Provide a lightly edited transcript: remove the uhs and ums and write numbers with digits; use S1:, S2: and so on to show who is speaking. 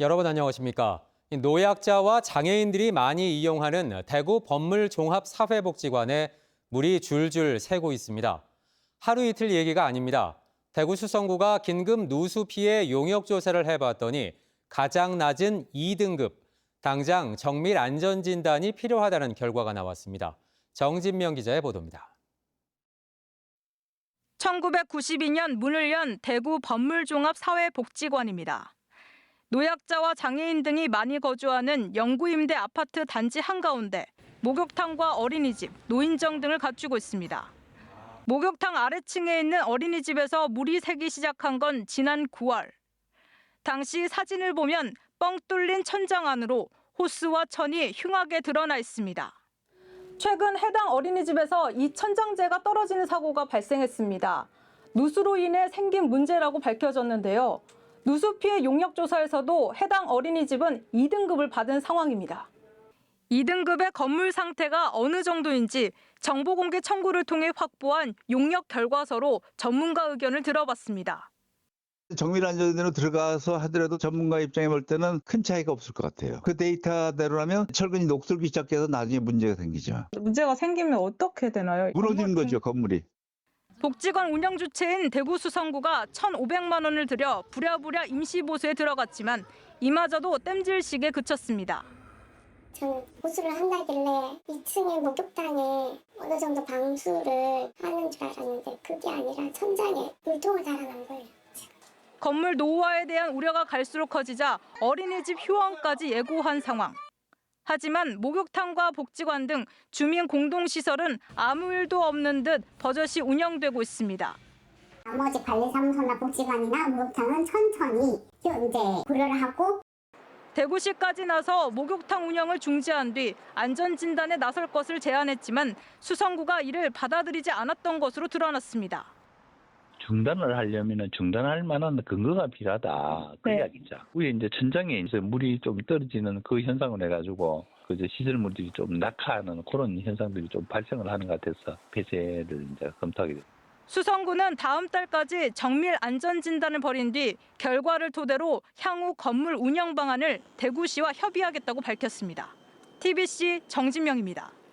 S1: 여러분 안녕하십니까? 노약자와 장애인들이 많이 이용하는 대구 법물종합사회복지관에 물이 줄줄 새고 있습니다. 하루 이틀 얘기가 아닙니다. 대구 수성구가 긴급 누수 피해 용역 조사를 해봤더니 가장 낮은 2등급, 당장 정밀 안전진단이 필요하다는 결과가 나왔습니다. 정진명 기자의 보도입니다.
S2: 1992년 문을 연 대구 법물종합사회복지관입니다. 노약자와 장애인 등이 많이 거주하는 영구임대 아파트 단지 한가운데 목욕탕과 어린이집, 노인정 등을 갖추고 있습니다. 목욕탕 아래층에 있는 어린이집에서 물이 새기 시작한 건 지난 9월. 당시 사진을 보면 뻥 뚫린 천장 안으로 호스와 천이 흉하게 드러나 있습니다. 최근 해당 어린이집에서 이 천장재가 떨어지는 사고가 발생했습니다. 누수로 인해 생긴 문제라고 밝혀졌는데요. 누수 피해 용역 조사에서도 해당 어린이집은 2등급을 받은 상황입니다. 2등급의 건물 상태가 어느 정도인지 정보 공개 청구를 통해 확보한 용역 결과서로 전문가 의견을 들어봤습니다.
S3: 정밀 안전으로 들어가서 하더라도 전문가 입장에 볼 때는 큰 차이가 없을 것 같아요. 그 데이터대로라면 철근이 녹슬기 시작해서 나중에 문제가 생기죠.
S4: 문제가 생기면 어떻게 되나요?
S3: 무너지는 거죠, 건물이.
S2: 복지관 운영 주체인 대구 수성구가 1,500만 원을 들여 부랴부랴 임시보수에 들어갔지만 이마저도 땜질식에 그쳤습니다.
S5: 저는 보수를 한다길래 2층의 목욕탕에 어느 정도 방수를 하는 줄 알았는데 그게 아니라 천장에 물통을 달아놓은 거예요.
S2: 건물 노후화에 대한 우려가 갈수록 커지자 어린이집 휴원까지 예고한 상황. 하지만 목욕탕과 복지관 등 주민 공동시설은 아무 일도 없는 듯 버젓이 운영되고 있습니다.
S5: 나머지 관리사무소나 복지관이나 목욕탕은 천천히 이제 고려를 하고
S2: 대구시까지 나서 목욕탕 운영을 중지한 뒤 안전진단에 나설 것을 제안했지만 수성구가 이를 받아들이지 않았던 것으로 드러났습니다.
S6: 중단을 하려면 중단할 만한 근거가 필요하다. 그 이야기죠. 위에 이제 천장에 이제 물이 좀 떨어지는 그 현상을 해가지고 그 이제 시설물들이 좀 낙하하는 그런 현상들이 좀 발생을 하는 것 같아서 폐쇄를 이제 검토하게 됐습니다.
S2: 수성구는 다음 달까지 정밀 안전진단을 벌인 뒤 결과를 토대로 향후 건물 운영 방안을 대구시와 협의하겠다고 밝혔습니다. TBC 정진명입니다.